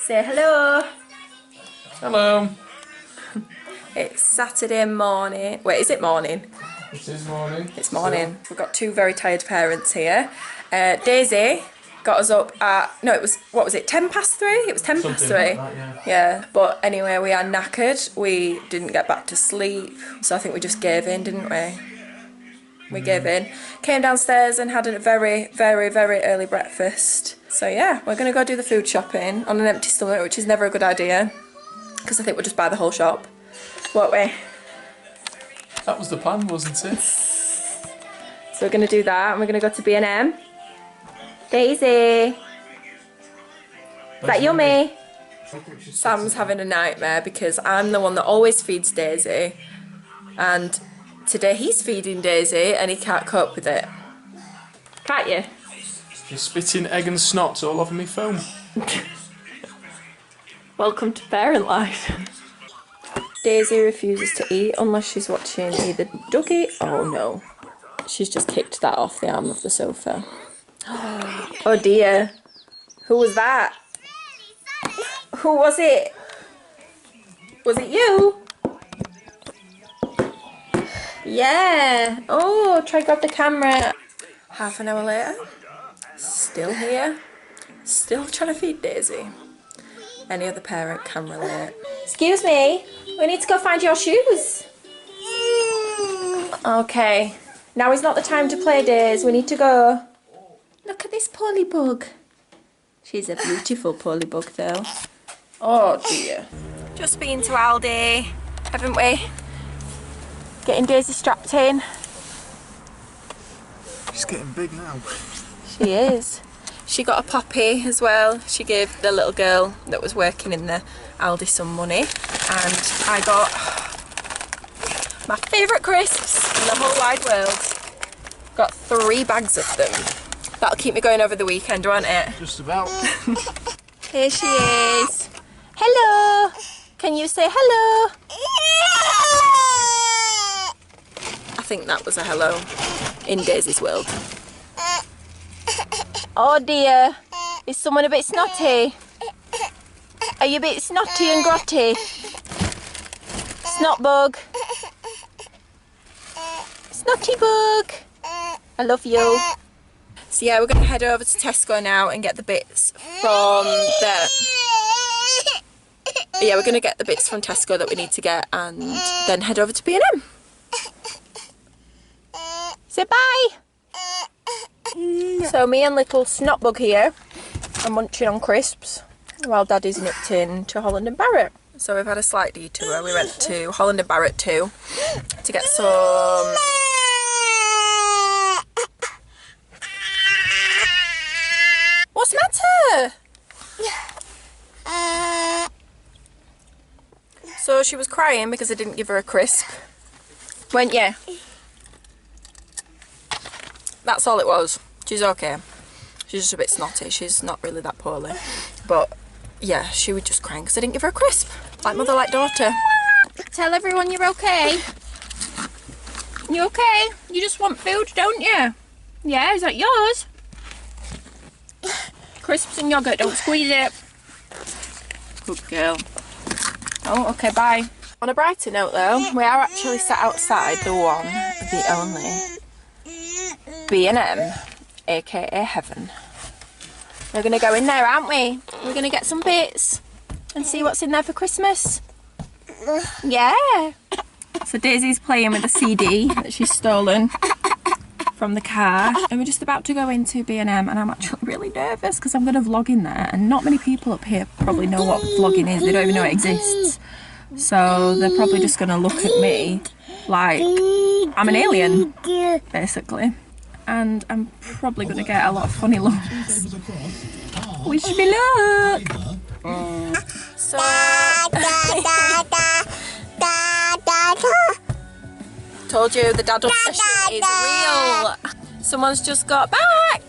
Say hello. Hello. It's Saturday morning. Wait, is it morning? It is morning. It's morning. So, we've got two very tired parents here. Daisy got us up at, no, it was, what was it, 3? It was 3. Something like that, Yeah, but anyway, we are knackered. We didn't get back to sleep, so I think we just gave in, didn't we? We gave in. Came downstairs and had a very, very, very early breakfast. So yeah, we're going to go do the food shopping on an empty stomach, which is never a good idea, because I think we'll just buy the whole shop. Won't we? That was the plan, wasn't it? So we're going to do that, and we're going to go to B&M. Daisy! Is that yummy? Sam's having a nightmare because I'm the one that always feeds Daisy, and today he's feeding Daisy and he can't cope with it. Can't you? You're spitting egg and snot all over me phone. Welcome to parent life. Daisy refuses to eat unless she's watching either Dougie. Oh no. She's just kicked that off the arm of the sofa. Oh dear. Who was that? Who was it? Was it you? Yeah. Oh, try grab the camera. Half an hour later. Still here. Still trying to feed Daisy. Any other parent can relate. Excuse me. We need to go find your shoes. Okay. Now is not the time to play, Daisy. We need to go. Look at this polybug. She's a beautiful polybug though. Oh dear. Just been to Aldi, haven't we? Getting Daisy strapped in. She's getting big now. She is. She got a poppy as well. She gave the little girl that was working in the Aldi some money. And I got my favourite crisps in the whole wide world. Got 3 bags of them. That'll keep me going over the weekend, won't it? Just about. Here she is. Hello. Can you say hello? I think that was a hello in Daisy's world. Oh dear. Is someone a bit snotty? Are you a bit snotty and grotty? Snot bug. Snotty bug. I love you. So yeah, we're going to head over to Tesco now and get the bits from the... Yeah, we're going to get the bits from Tesco that we need to get and then head over to B&M. Say bye! So me and little Snotbug here are munching on crisps while Daddy's nipped in to Holland and Barrett. So we've had a slight detour. We went to Holland and Barrett too to get some... What's the matter? So she was crying because I didn't give her a crisp. Weren't you? That's all it was. She's okay. She's just a bit snotty. She's not really that poorly. But yeah, she was just crying because I didn't give her a crisp. Like mother, like daughter. Tell everyone you're okay. You okay? You just want food, don't you? Yeah, is that yours? Crisps and yogurt, don't squeeze it. Good girl. Oh, okay, bye. On a brighter note though, we are actually sat outside the one, the only B&M, aka Heaven. We're going to go in there, aren't we? We're going to get some bits and see what's in there for Christmas. Yeah. So Daisy's playing with a CD that she's stolen from the car, and we're just about to go into B&M, and I'm actually really nervous because I'm going to vlog in there, and not many people up here probably know what vlogging is. They don't even know it exists. So they're probably just going to look at me like I'm an alien, basically. And I'm probably going to get a lot of funny looks. Wish me luck! So... Told you the dad obsession is real. Someone's just got back.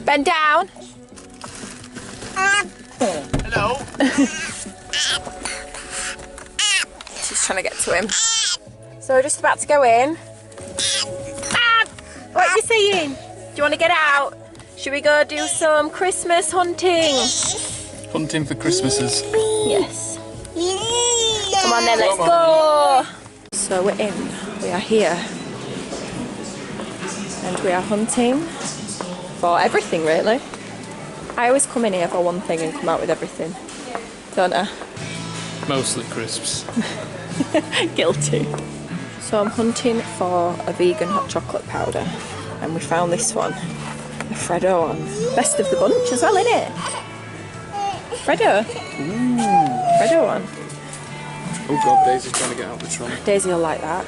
Bend down. Hello. She's trying to get to him. So we're just about to go in. What are you saying? Do you want to get out? Should we go do some Christmas hunting? Hunting for Christmases. Yes. Come on then, let's go! So we're in. We are here. And we are hunting for everything, really. I always come in here for one thing and come out with everything. Don't I? Mostly crisps. Guilty. So I'm hunting for a vegan hot chocolate powder. And we found this one. The Freddo one. Best of the bunch as well, innit? Freddo. Ooh. Freddo one. Oh god, Daisy's trying to get out the trolley. Daisy will like that.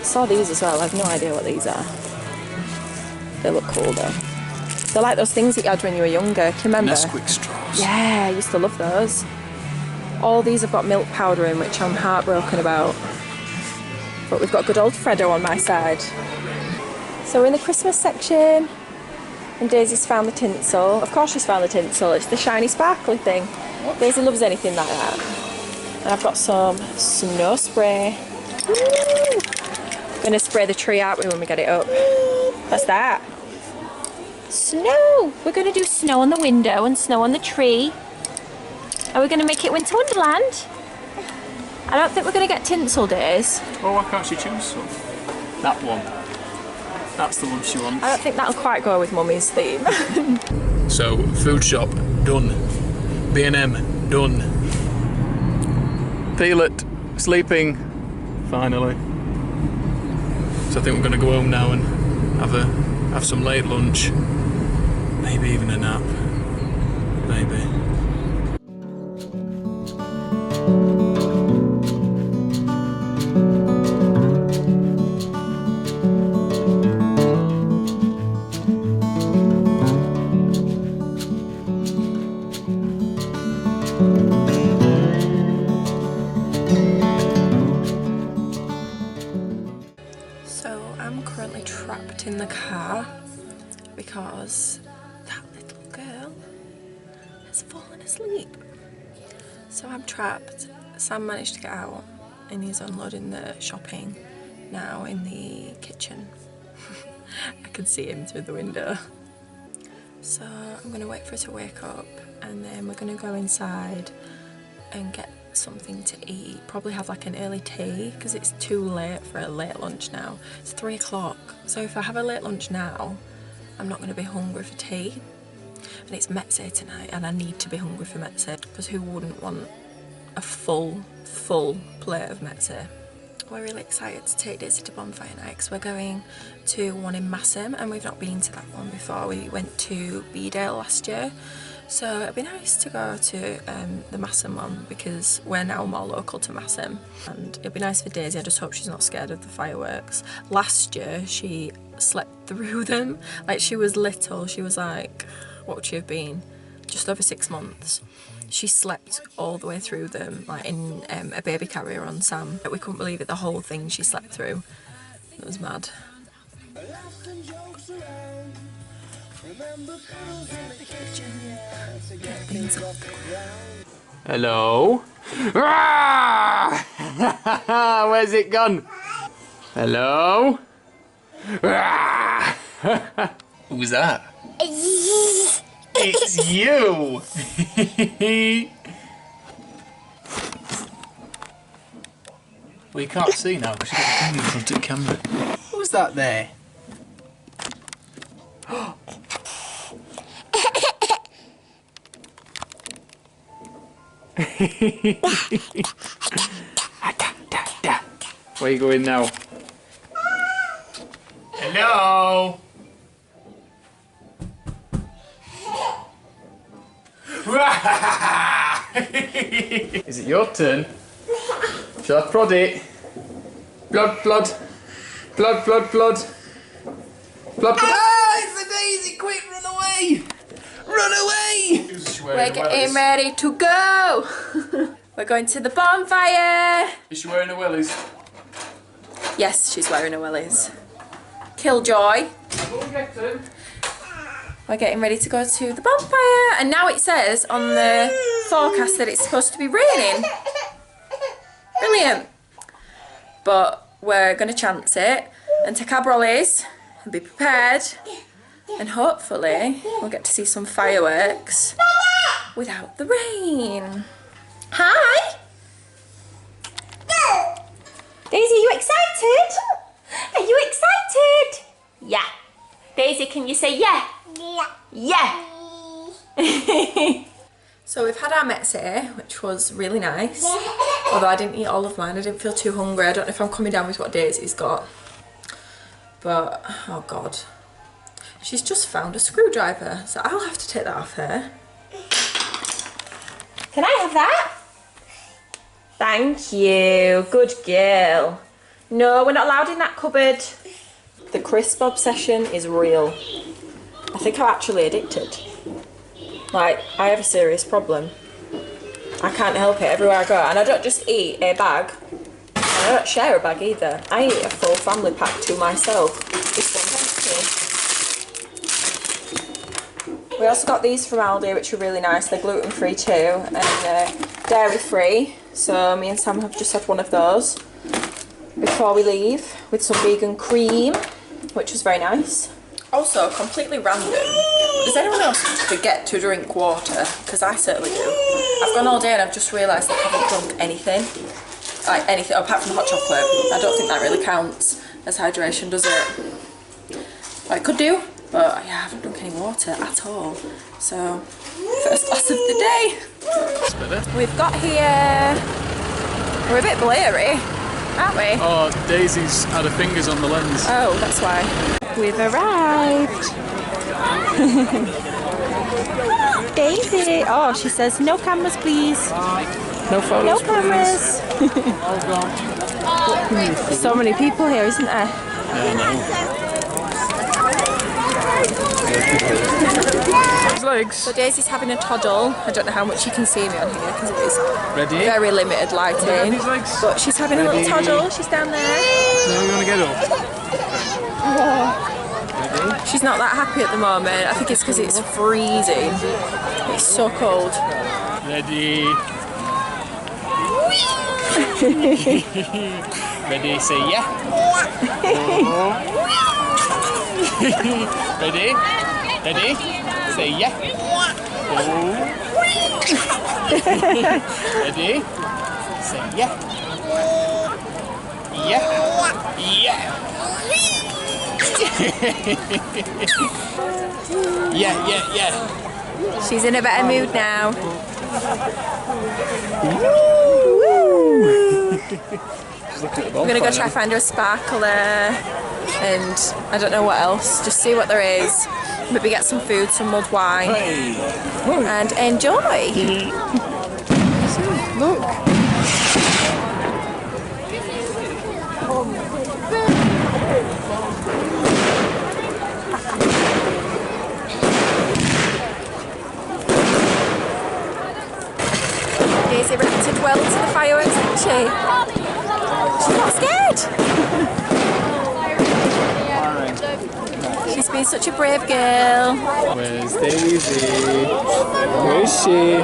Saw these as well. I have no idea what these are. They look cool though. They're like those things that you had when you were younger. Can you remember? Nesquik straws. Yeah, I used to love those. All these have got milk powder in, which I'm heartbroken about. But we've got good old Freddo on my side. So we're in the Christmas section. And Daisy's found the tinsel. Of course she's found the tinsel. It's the shiny sparkly thing. Daisy loves anything like that. And I've got some snow spray. Woo! Gonna spray the tree, aren't we, when we get it up? What's that? Snow! We're gonna do snow on the window and snow on the tree. Are we gonna make it Winter Wonderland? I don't think we're gonna get tinsel days. Oh, why can't she choose some? That one. That's the one she wants. I don't think that'll quite go with Mummy's theme. So, food shop, done. B&M, done. Peelet, sleeping, finally. So I think we're going to go home now and have some late lunch. Maybe even a nap. Maybe. In the car because that little girl has fallen asleep. So I'm trapped. Sam managed to get out and he's unloading the shopping now in the kitchen. I can see him through the window. So I'm going to wait for her to wake up and then we're going to go inside and get something to eat, probably have like an early tea because it's too late for a late lunch now. It's 3 o'clock, so if I have a late lunch now I'm not going to be hungry for tea, and it's mezze tonight and I need to be hungry for mezze because who wouldn't want a full plate of mezze. We're really excited to take Daisy to Bonfire night because we're going to one in Massam and we've not been to that one before. We went to Beedale last year. So it'd be nice to go to the Massam one because we're now more local to Massam, and it'd be nice for Daisy. I just hope she's not scared of the fireworks. Last year she slept through them. Like, she was little, she was like, what would she have been? Just over 6 months. She slept all the way through them, like in a baby carrier on Sam. We couldn't believe it, the whole thing she slept through. It was mad. Hello? Where's it gone? Hello? Who's that? It's you! Well, you can't see now because you've got your finger in front of the camera. Who's that there? Where are you going now? Hello? Is it your turn? Shall I prod it? Blood, blood. Blood, blood, blood. Blood, blood. Ah, it's a daisy! Quick, run away! Run away! We're getting ready to go! We're going to the bonfire! Is she wearing her wellies? Yes, she's wearing her wellies. Killjoy. We're getting ready to go to the bonfire, and now it says on the forecast that it's supposed to be raining. Brilliant. But we're going to chance it and take our brollies and be prepared And hopefully we'll get to see some fireworks without the rain. Hi! Daisy, are you excited? Are you excited? Yeah. Daisy, can you say yeah? Yeah. Yeah. So we've had our mezze, which was really nice. Although I didn't eat all of mine, I didn't feel too hungry. I don't know if I'm coming down with what Daisy's got. But, oh God. She's just found a screwdriver, so I'll have to take that off her. Can I have that? Thank you, good girl. No, we're not allowed in that cupboard. The crisp obsession is real. I think I'm actually addicted. Like, I have a serious problem. I can't help it everywhere I go. And I don't just eat a bag. And I don't share a bag either. I eat a full family pack to myself. This one's empty. We also got these from Aldi, which are really nice. They're gluten-free too, and dairy-free. So me and Sam have just had one of those before we leave, with some vegan cream, which was very nice. Also, completely random, does anyone else forget to drink water? Because I certainly do. I've gone all day and I've just realised that I haven't drunk anything. Like anything, apart from the hot chocolate. I don't think that really counts as hydration, does it? Well, it could do, but yeah, I haven't drunk any water at all. So, first glass of the day. We've got here, we're a bit blurry, aren't we? Oh, Daisy's had her fingers on the lens. Oh, that's why. We've arrived. Daisy. Oh, she says no cameras, please. No photos, no cameras. please. So many people here, isn't there? His legs. So Daisy's having a toddle. I don't know how much you can see me on here because it is very limited lighting. But she's having a little toddle. She's down there. Now we're gonna get up. She's not that happy at the moment. I think it's because it's freezing. It's so cold. Ready. Ready, say yeah. Ready? Ready? Say yeah. Ready? Say yeah. Yeah. Yeah. Yeah. She's in a better mood now. We're gonna go try to find her a sparkler and I don't know what else. Just see what there is. Maybe get some food, some mulled wine, and enjoy. Look. Daisy reacted well to the fireworks, didn't she? She's not scared. She's been such a brave girl. Where's Daisy? Where is she?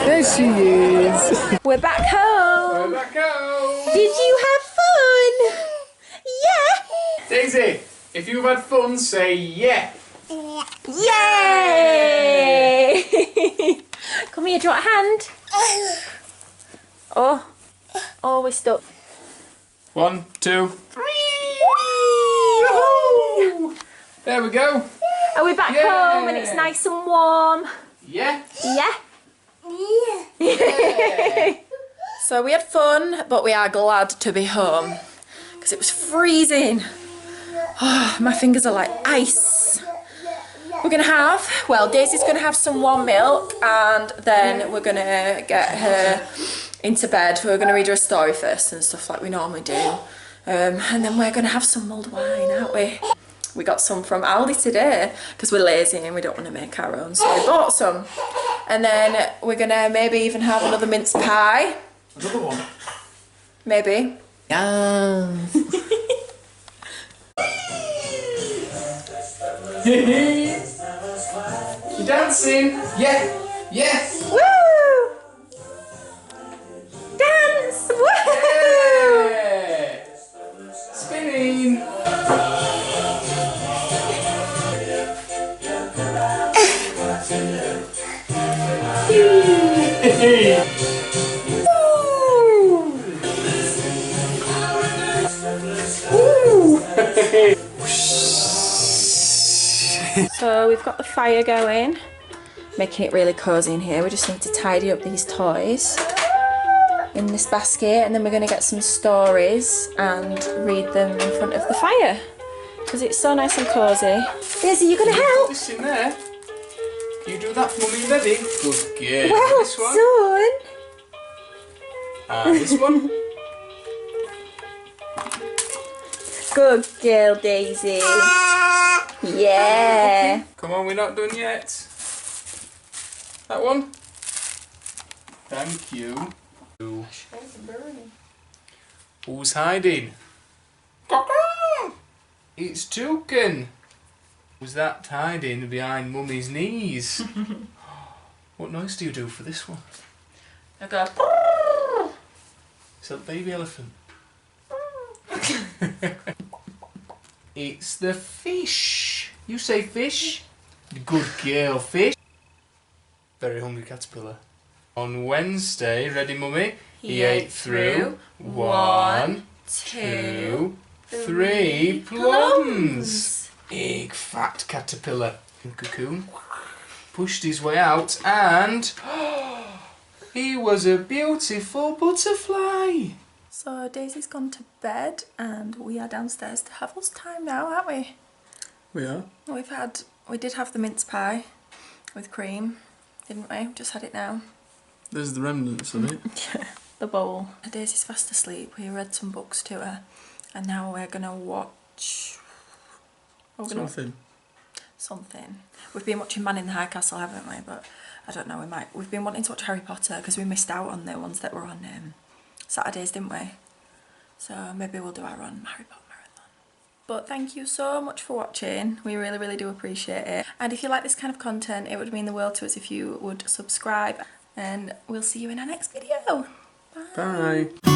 There she is. We're back home. We're back home. Did you have fun? Yeah. Daisy, if you've had fun, say yeah. Yay! Come here, do you want a hand? Oh, we're stuck. 1, 2, 3. There we go. Are we back home and it's nice and warm? Yeah. Yeah. Yeah. So we had fun, but we are glad to be home because it was freezing. Oh, my fingers are like ice. We're gonna have, well, Daisy's gonna have some warm milk and then we're gonna get her into bed. We're gonna read her a story first and stuff like we normally do. And then we're gonna have some mulled wine, aren't we? We got some from Aldi today because we're lazy and we don't want to make our own, so we bought some. And then we're gonna maybe even have another mince pie. Another one? Maybe. Yeah. You dancing? Yeah. Yeah. Woo! Dance! Woo! Yeah. Spinning. So we've got the fire going, making it really cosy in here. We just need to tidy up these toys in this basket, and then we're going to get some stories and read them in front of the fire because it's so nice and cosy. Daisy, you going to help? Put this in there. Can you do that for Mummy and Daddy? Good girl. Well This one. done. And this one. Good girl, Daisy. Yeah. Come on, we're not done yet. That one. Thank you. Who's hiding? It's Toucan. Who's that hiding behind Mummy's knees? What noise do you do for this one? I go. It's a baby elephant. It's the fish. You say fish? Good girl, fish. Very hungry caterpillar. On Wednesday, ready Mummy? He ate through 1, 2, 3 plums. Big fat caterpillar. Cocoon. Pushed his way out and he was a beautiful butterfly. So Daisy's gone to bed and we are downstairs to have us time now, aren't we? We are. We did have the mince pie with cream, didn't we? Just had it now. There's the remnants of it. Yeah, the bowl. Daisy's fast asleep. We read some books to her and now we're gonna watch something. We've been watching Man in the High Castle, haven't we? But I don't know, we've been wanting to watch Harry Potter because we missed out on the ones that were on Saturdays, didn't we? So maybe we'll do our own Harry Potter marathon. But thank you so much for watching. We really, really do appreciate it. And if you like this kind of content, it would mean the world to us if you would subscribe. And we'll see you in our next video. Bye. Bye.